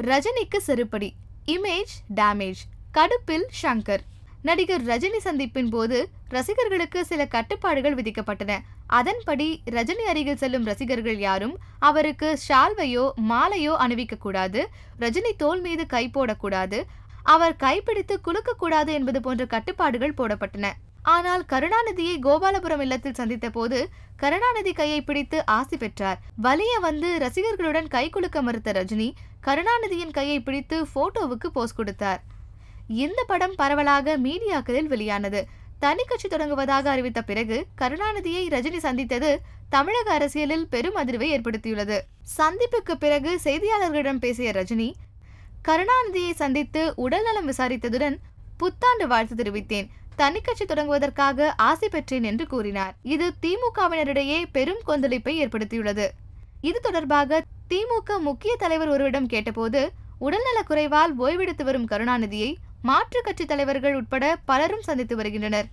ரஜினிக்கு செருப்படி, image damage, கடுப்பில் Shankar. நடிகர் ரஜினி சந்திப்பின் போது ரசிகர்களுக்கு சில கட்டுப்பாடுகள் விதிக்கப்பட்டன. அதன்படி ரஜினி அருகில் செல்லும் ரசிகர்கள் யாரும் அவருக்கு ஷால்வையோ மாலையோ அணிவிக்க கூடாது, ரஜினி தோள் மீது கை போடக்கூடாது, அவர் கைப்பிடித்து குலுக்க கூடாது என்பது போன்ற கட்டுப்பாடுகள் போடப்பட்டன. ஆனால் கருணாநிதியை கோபாலபுரம் இல்லத்தில் சந்தித்த போது கருணாநிதி கையை பிடித்து ஆசி பெற்றார். வலிய வந்து ரசிகர்களுடன் கை குலுக்க மறுத்த ரஜினி கருணாநிதியின் கையை பிடித்து போட்டோவுக்கு போஸ் கொடுத்தார். இந்த படம் பரவலாக மீடியாக்களில் வெளியானது. தனி கட்சி தொடங்குவதாக அறிவித்த பிறகு கருணாநிதியை ரஜினி சந்தித்தது தமிழக அரசியலில் பெரும் அதிர்வை ஏற்படுத்தியுள்ளது. சந்திப்புக்கு பிறகு செய்தியாளர்களிடம் பேசிய ரஜினி, கருணாநிதியை சந்தித்து உடல்நலம் விசாரித்ததுடன் புத்தாண்டு வாழ்த்து தெரிவித்தேன், தனி கட்சி தொடங்குவதற்காக ஆசை பெற்றேன் என்று கூறினார். இது திமுகவினரிடையே பெரும் கொந்தளிப்பை ஏற்படுத்தியுள்ளது. இது தொடர்பாக திமுக முக்கிய தலைவர் ஒருவரிடம் கேட்டபோது, உடல்நலக் குறைவால் ஓய்வெடுத்து வரும் கருணாநிதியை மாற்றுக் கட்சி தலைவர்கள் உட்பட பலரும் சந்தித்து வருகின்றனர்.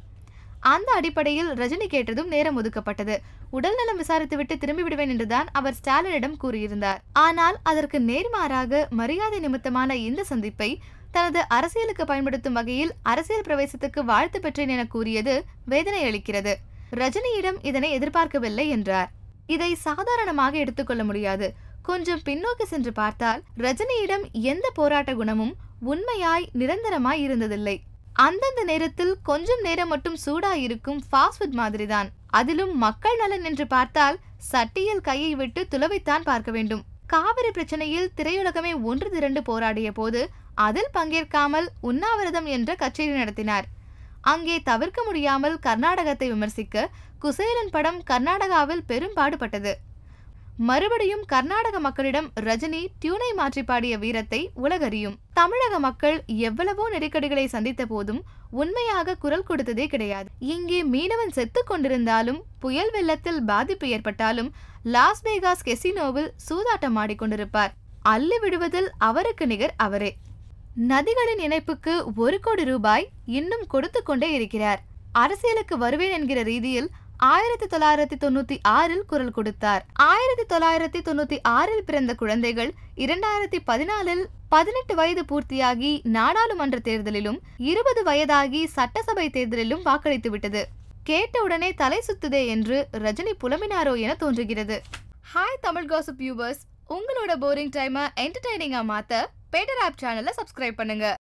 அந்த அடிப்படையில் ரஜினி கேட்டதும் நேரம் ஒதுக்கப்பட்டது. உடல்நலம் விசாரித்துவிட்டு திரும்பி விடுவேன் என்றுதான் அவர் ஸ்டாலினிடம் கூறியிருந்தார். ஆனால் அதற்கு நேர்மாறாக மரியாதை நிமித்தமான இந்த சந்திப்பை தனது அரசியலுக்கு பயன்படுத்தும் வகையில் அரசியல் பிரவேசத்துக்கு வாழ்த்து பெற்றேன் என கூறியது வேதனை அளிக்கிறது. ரஜினியிடம் இதனை எதிர்பார்க்கவில்லை என்றார். இதை சாதாரணமாக எடுத்துக்கொள்ள முடியாது. கொஞ்சம் பின்னோக்கி சென்று பார்த்தால் ரஜினியிடம் எந்த போராட்ட குணமும் உண்மையாய் நிரந்தரமாய் இருந்ததில்லை. அந்தந்த நேரத்தில் கொஞ்சம் நேரம் மட்டும் சூடாயிருக்கும் ஃபாஸ்ட் ஃபுட் மாதிரிதான். அதிலும் மக்கள் நலன் என்று பார்த்தால் சட்டியில் கையை விட்டு துளவைத்தான் பார்க்க வேண்டும். காவிரி பிரச்சனையில் திரையுலகமே ஒன்று திரண்டு போராடிய போது அதில் பங்கேற்காமல் உண்ணாவிரதம் என்ற கச்சேரி நடத்தினார். அங்கே தவிர்க்க முடியாமல் கர்நாடகத்தை விமர்சிக்க குசேலன் படம் கர்நாடகாவில் பெரும் பாடுபட்டது. மறுபடியும் கர்நாடக மக்களிடம் ரஜினி டியூனை மாற்றி பாடிய வீரத்தை உலகறியும். தமிழக மக்கள் எவ்வளவோ நெருக்கடிகளை சந்தித்த போதும் உண்மையாக குரல் கொடுத்ததே கிடையாது. இங்கே மீனவன் செத்து கொண்டிருந்தாலும், புயல் வெள்ளத்தில் பாதிப்பு ஏற்பட்டாலும் லாஸ் வேகாஸ் கெசினோவில் சூதாட்டம் ஆடிக்கொண்டிருப்பார். அள்ளி விடுவதில் அவருக்கு நிகர் அவரே. நதிகளின் இணைப்புக்கு 1 கோடி ரூபாய் இன்னும் கொடுத்து கொண்டே இருக்கிறார். அரசியலுக்கு வருவேன் என்கிற ரீதியில் 1996 குரல் கொடுத்தார். 1996 பிறந்த குழந்தைகள் 2014 18 வயது பூர்த்தியாகி நாடாளுமன்ற தேர்தலிலும் 20 வயதாகி சட்டசபை தேர்தலிலும் வாக்களித்து விட்டது. கேட்டவுடனே தலை சுத்துதே என்று ரஜினி புலம்பினாரோ என தோன்றுகிறது. ஹாய் தமிழ் காசிப் வியூவர்ஸ், உங்களோட போரிங் டைமை என்டர்டைனிங்கா மாத்த பேட்டர் ஆப் சேனலை சப்ஸ்கிரைப் பண்ணுங்க.